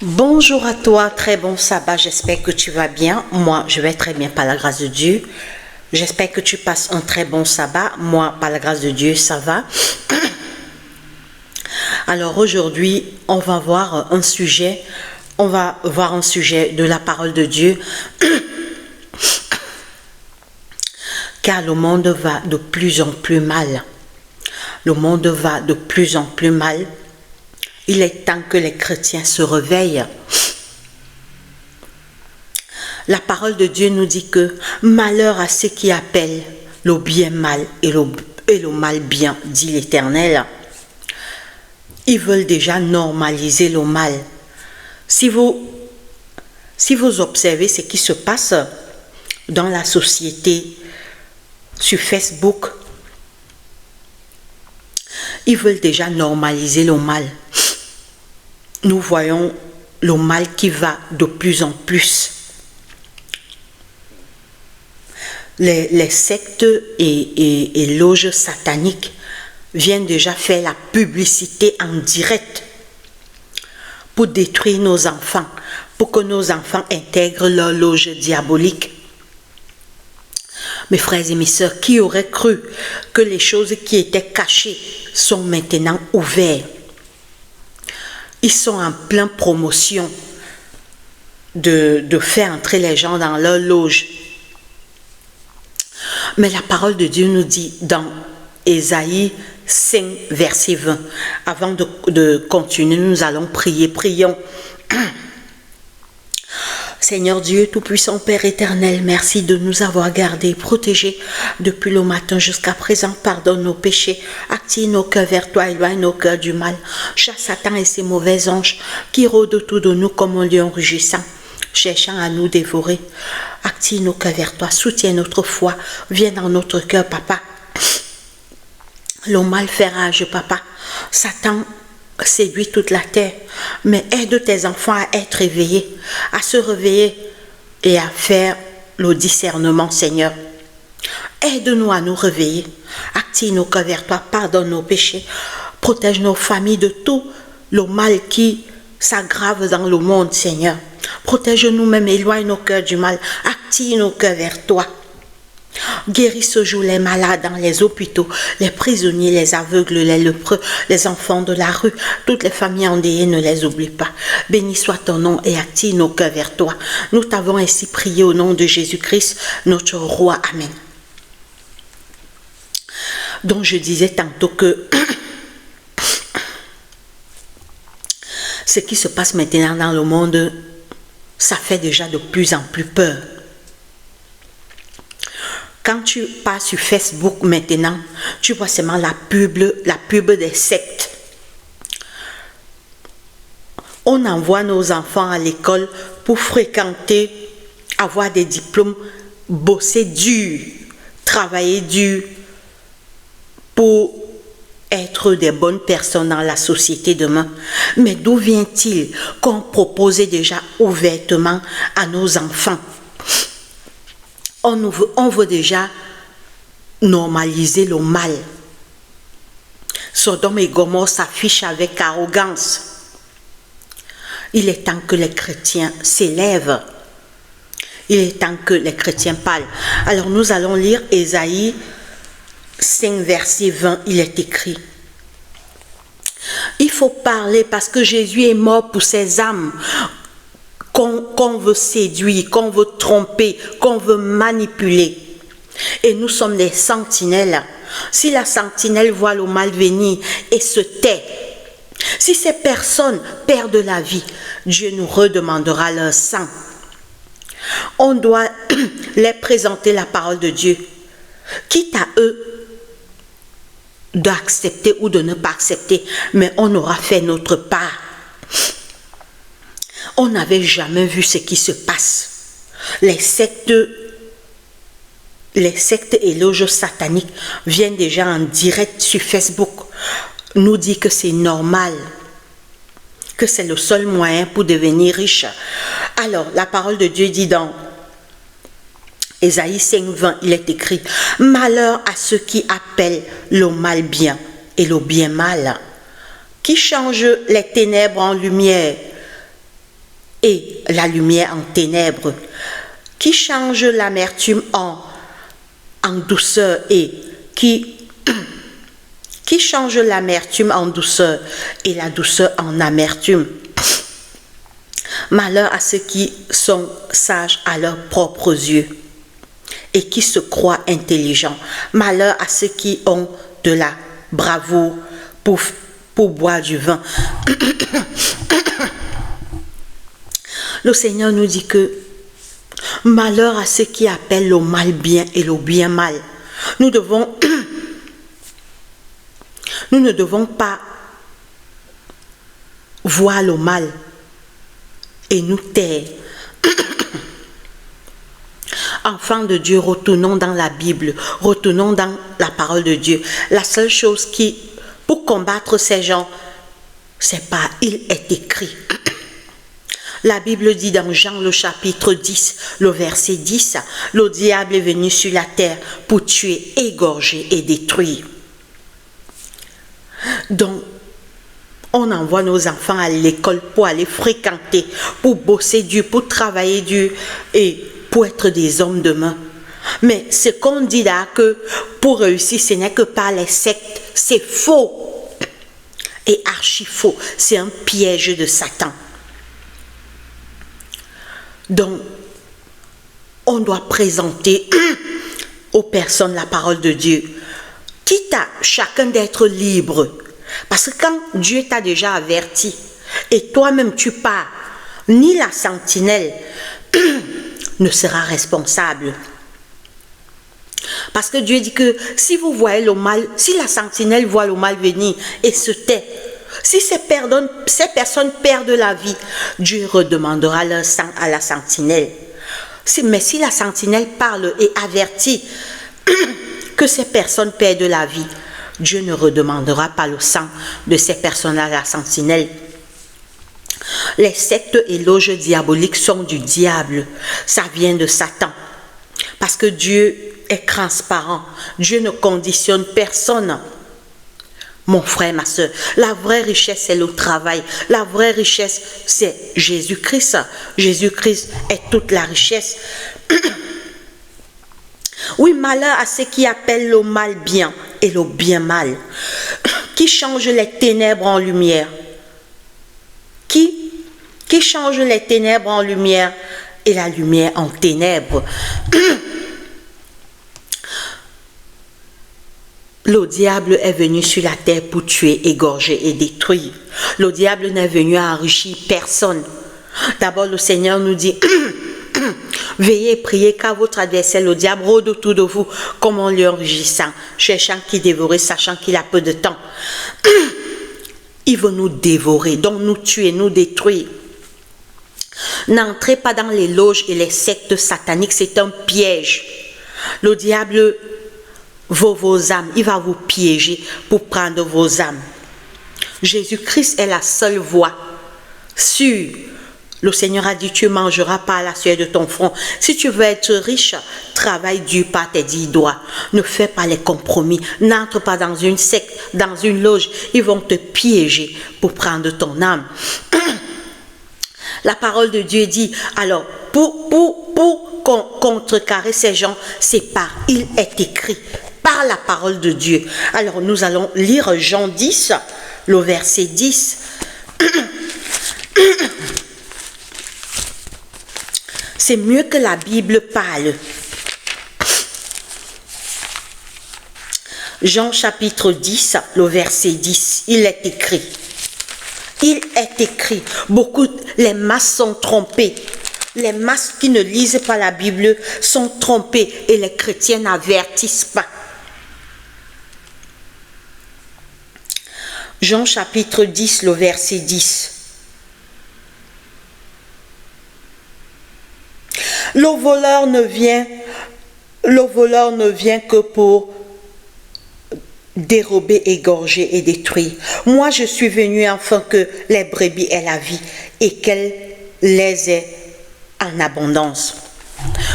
Bonjour à toi, très bon sabbat, j'espère que tu vas bien. Moi, je vais très bien par la grâce de Dieu. J'espère que tu passes un très bon sabbat. Moi, par la grâce de Dieu, ça va. Alors aujourd'hui, on va voir un sujet. On va voir un sujet de la parole de Dieu. Car le monde va de plus en plus mal. Le monde va de plus en plus mal. Il est temps que les chrétiens se réveillent. La parole de Dieu nous dit que malheur à ceux qui appellent le bien mal et le mal bien, dit l'Éternel. Ils veulent déjà normaliser le mal. Si vous observez ce qui se passe dans la société, sur Facebook, ils veulent déjà normaliser le mal. Nous voyons le mal qui va de plus en plus. Les sectes et loges sataniques viennent déjà faire la publicité en direct pour détruire nos enfants, pour que nos enfants intègrent leur loge diabolique. Mes frères et mes sœurs, qui aurait cru que les choses qui étaient cachées sont maintenant ouvertes? Ils sont en pleine promotion de faire entrer les gens dans leur loge. Mais la parole de Dieu nous dit dans Ésaïe 5, verset 20, avant de continuer, nous allons prier. Prions. Seigneur Dieu, Tout-Puissant, Père éternel, merci de nous avoir gardés, protégés depuis le matin jusqu'à présent. Pardonne nos péchés, active nos cœurs vers toi, éloigne nos cœurs du mal. Chasse Satan et ses mauvais anges qui rôdent autour de nous comme un lion rugissant, cherchant à nous dévorer. Active nos cœurs vers toi, soutiens notre foi, viens dans notre cœur, Papa. Le mal fait rage, Papa. Satan séduit toute la terre, mais aide tes enfants à être éveillés, à se réveiller et à faire le discernement, Seigneur. Aide-nous à nous réveiller, active nos cœurs vers toi, pardonne nos péchés, protège nos familles de tout le mal qui s'aggrave dans le monde, Seigneur. Protège nous-mêmes, éloigne nos cœurs du mal, active nos cœurs vers toi. Guéris ce jour les malades dans les hôpitaux, les prisonniers, les aveugles, les lépreux, les enfants de la rue, toutes les familles endeuillées, ne les oublie pas. Béni soit ton nom et active nos cœurs vers toi. Nous t'avons ainsi prié au nom de Jésus-Christ, notre roi. Amen. Donc je disais tantôt que ce qui se passe maintenant dans le monde, ça fait déjà de plus en plus peur. Quand tu pars sur Facebook maintenant, tu vois seulement la pub des sectes. On envoie nos enfants à l'école pour fréquenter, avoir des diplômes, bosser dur, travailler dur pour être des bonnes personnes dans la société demain. Mais d'où vient-il qu'on propose déjà ouvertement à nos enfants? On veut déjà normaliser le mal. Sodome et Gomorrhe s'affichent avec arrogance. Il est temps que les chrétiens s'élèvent. Il est temps que les chrétiens parlent. Alors nous allons lire Ésaïe 5, verset 20. Il est écrit: il faut parler parce que Jésus est mort pour ces âmes qu'on veut séduire, qu'on veut tromper, qu'on veut manipuler. Et nous sommes des sentinelles. Si la sentinelle voit le mal venir et se tait, si ces personnes perdent la vie, Dieu nous redemandera leur sang. On doit les présenter la parole de Dieu, quitte à eux d'accepter ou de ne pas accepter, mais on aura fait notre part. On n'avait jamais vu ce qui se passe. Les sectes et loges sataniques viennent déjà en direct sur Facebook nous dire que c'est normal, que c'est le seul moyen pour devenir riche. Alors, la parole de Dieu dit dans Ésaïe 5, 20, il est écrit: malheur à ceux qui appellent le mal bien et le bien mal, qui changent les ténèbres en lumière et la lumière en ténèbres, qui change l'amertume en douceur et qui change l'amertume en douceur et la douceur en amertume. Malheur à ceux qui sont sages à leurs propres yeux et qui se croient intelligents. Malheur à ceux qui ont de la bravoure pour boire du vin. Le Seigneur nous dit que malheur à ceux qui appellent le mal bien et le bien mal. Nous ne devons pas voir le mal et nous taire. Enfants de Dieu, retournons dans la Bible, retournons dans la parole de Dieu. La seule chose pour combattre ces gens, c'est pas il est écrit. La Bible dit dans Jean le chapitre 10, le verset 10, le diable est venu sur la terre pour tuer, égorger et détruire. Donc, on envoie nos enfants à l'école pour aller fréquenter, pour bosser dur, pour travailler dur et pour être des hommes demain. Mais ce qu'on dit là, que pour réussir, ce n'est que par les sectes, c'est faux et archi faux. C'est un piège de Satan. Donc, on doit présenter aux personnes la parole de Dieu, quitte à chacun d'être libre. Parce que quand Dieu t'a déjà averti et toi-même tu pars, ni la sentinelle ne sera responsable. Parce que Dieu dit que si vous voyez le mal, si la sentinelle voit le mal venir et se tait, si ces personnes perdent la vie, Dieu redemandera leur sang à la sentinelle. Mais si la sentinelle parle et avertit que ces personnes perdent la vie, Dieu ne redemandera pas le sang de ces personnes à la sentinelle. Les sectes et loges diaboliques sont du diable. Ça vient de Satan. Parce que Dieu est transparent. Dieu ne conditionne personne. Mon frère, ma soeur, la vraie richesse, c'est le travail. La vraie richesse, c'est Jésus-Christ. Jésus-Christ est toute la richesse. Oui, malheur à ceux qui appellent le mal bien et le bien mal, qui changent les ténèbres en lumière, qui change les ténèbres en lumière et la lumière en ténèbres. Le diable est venu sur la terre pour tuer, égorger et détruire. Le diable n'est venu à enrichir personne. D'abord, le Seigneur nous dit veillez et priez car votre adversaire, le diable, rôde autour de vous comme un lion rugissant, cherchant qui dévorer, sachant qu'il a peu de temps. Il veut nous dévorer, donc nous tuer, nous détruire. N'entrez pas dans les loges et les sectes sataniques, c'est un piège. Le diable veut vos âmes, il va vous piéger pour prendre vos âmes. Jésus-Christ est la seule voie sûre. Le Seigneur a dit, tu mangeras par la sueur de ton front. Si tu veux être riche, travaille dur par tes 10 doigts. Ne fais pas les compromis. N'entre pas dans une secte, dans une loge. Ils vont te piéger pour prendre ton âme. La parole de Dieu dit, alors, pour contrecarrer ces gens, c'est il est écrit, par la parole de Dieu. Alors, nous allons lire Jean 10, le verset 10. C'est mieux que la Bible parle. Jean chapitre 10, le verset 10, il est écrit. Il est écrit. Les masses sont trompées. Les masses qui ne lisent pas la Bible sont trompées et les chrétiens n'avertissent pas. Jean chapitre 10, le verset 10. Le voleur ne vient que pour dérober, égorger et détruire. Moi, je suis venu afin que les brebis aient la vie et qu'elles les aient en abondance.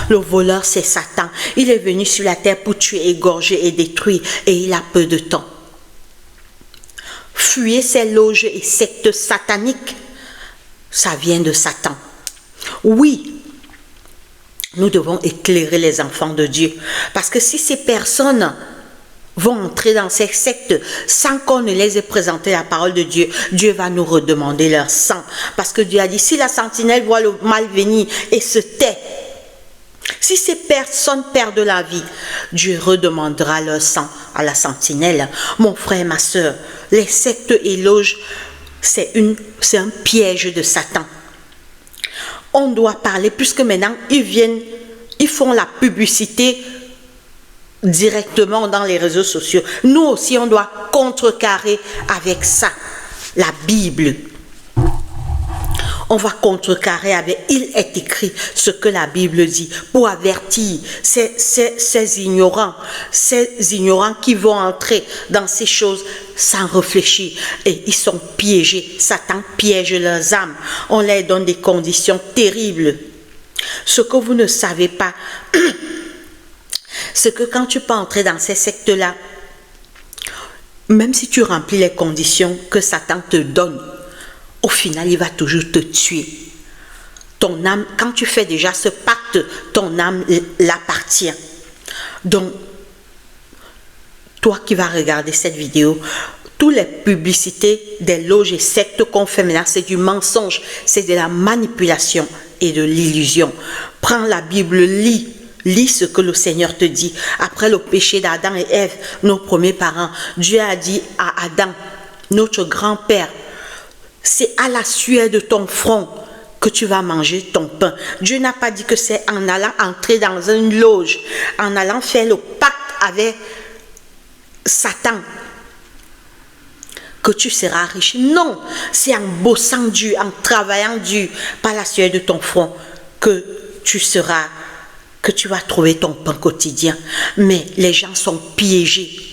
Le voleur, c'est Satan. Il est venu sur la terre pour tuer, égorger et détruire et il a peu de temps. Fuyez ces loges et sectes sataniques. Ça vient de Satan. Oui, nous devons éclairer les enfants de Dieu. Parce que si ces personnes vont entrer dans ces sectes sans qu'on ne les ait présenté la parole de Dieu, Dieu va nous redemander leur sang. Parce que Dieu a dit, si la sentinelle voit le mal venir et se tait, si ces personnes perdent la vie, Dieu redemandera leur sang à la sentinelle. Mon frère, ma soeur, les sectes et loges, c'est un piège de Satan. On doit parler, puisque maintenant, ils font la publicité directement dans les réseaux sociaux. Nous aussi, on doit contrecarrer avec ça, la Bible. On va contrecarrer avec, il est écrit ce que la Bible dit, pour avertir ces ignorants qui vont entrer dans ces choses sans réfléchir. Et ils sont piégés. Satan piège leurs âmes. On leur donne des conditions terribles. Ce que vous ne savez pas, c'est que quand tu peux entrer dans ces sectes-là, même si tu remplis les conditions que Satan te donne, au final, il va toujours te tuer. Ton âme, quand tu fais déjà ce pacte, ton âme l'appartient. Donc, toi qui vas regarder cette vidéo, toutes les publicités des loges et sectes qu'on fait maintenant, c'est du mensonge, c'est de la manipulation et de l'illusion. Prends la Bible, lis ce que le Seigneur te dit. Après le péché d'Adam et Ève, nos premiers parents, Dieu a dit à Adam, notre grand-père, c'est à la sueur de ton front que tu vas manger ton pain. Dieu n'a pas dit que c'est en allant entrer dans une loge, en allant faire le pacte avec Satan que tu seras riche. Non, c'est en bossant dur, en travaillant dur, par la sueur de ton front, que tu vas trouver ton pain quotidien. Mais les gens sont piégés.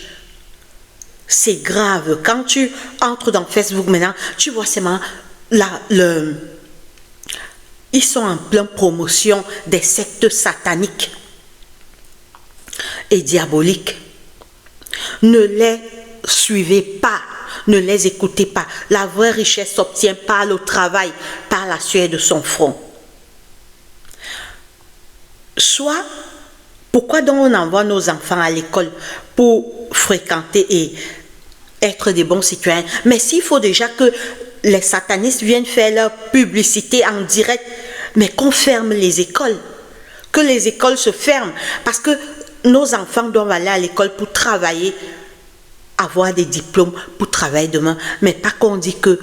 C'est grave. Quand tu entres dans Facebook maintenant, tu vois seulement ils sont en pleine promotion des sectes sataniques et diaboliques. Ne les suivez pas, ne les écoutez pas. La vraie richesse s'obtient par le travail, par la sueur de son front. Soit, pourquoi donc on envoie nos enfants à l'école pour fréquenter et être des bons citoyens? Mais s'il faut déjà que les satanistes viennent faire leur publicité en direct, mais qu'on ferme les écoles, que les écoles se ferment, parce que nos enfants doivent aller à l'école pour travailler, avoir des diplômes pour travailler demain, mais pas qu'on dit que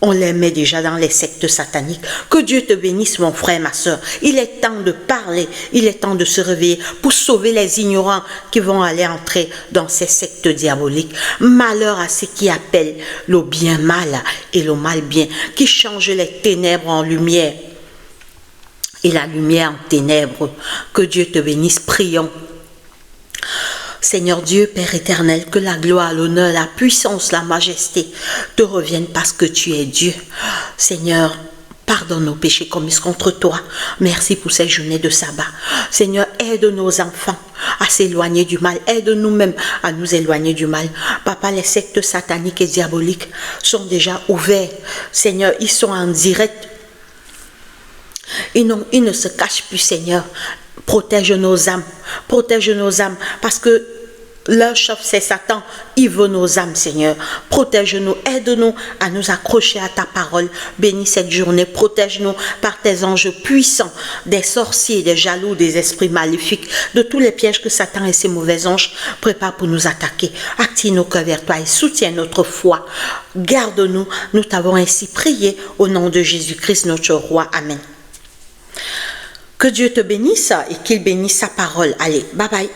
on les met déjà dans les sectes sataniques. Que Dieu te bénisse, mon frère, ma soeur. Il est temps de parler, il est temps de se réveiller pour sauver les ignorants qui vont aller entrer dans ces sectes diaboliques. Malheur à ceux qui appellent le bien mal et le mal bien, qui changent les ténèbres en lumière et la lumière en ténèbres. Que Dieu te bénisse, prions. Seigneur Dieu, Père éternel, que la gloire, l'honneur, la puissance, la majesté te reviennent parce que tu es Dieu. Seigneur, pardonne nos péchés commis contre toi. Merci pour cette journée de sabbat. Seigneur, aide nos enfants à s'éloigner du mal. Aide nous-mêmes à nous éloigner du mal. Papa, les sectes sataniques et diaboliques sont déjà ouverts. Seigneur, ils sont en direct. Ils ne se cachent plus, Seigneur. Protège nos âmes, parce que leur chef c'est Satan, il veut nos âmes, Seigneur. Protège-nous, aide-nous à nous accrocher à ta parole. Bénis cette journée, protège-nous par tes anges puissants, des sorciers, des jaloux, des esprits maléfiques, de tous les pièges que Satan et ses mauvais anges préparent pour nous attaquer. Active nos cœurs vers toi et soutiens notre foi. Garde-nous, nous t'avons ainsi prié au nom de Jésus-Christ, notre roi. Amen. Que Dieu te bénisse et qu'il bénisse sa parole. Allez, bye bye.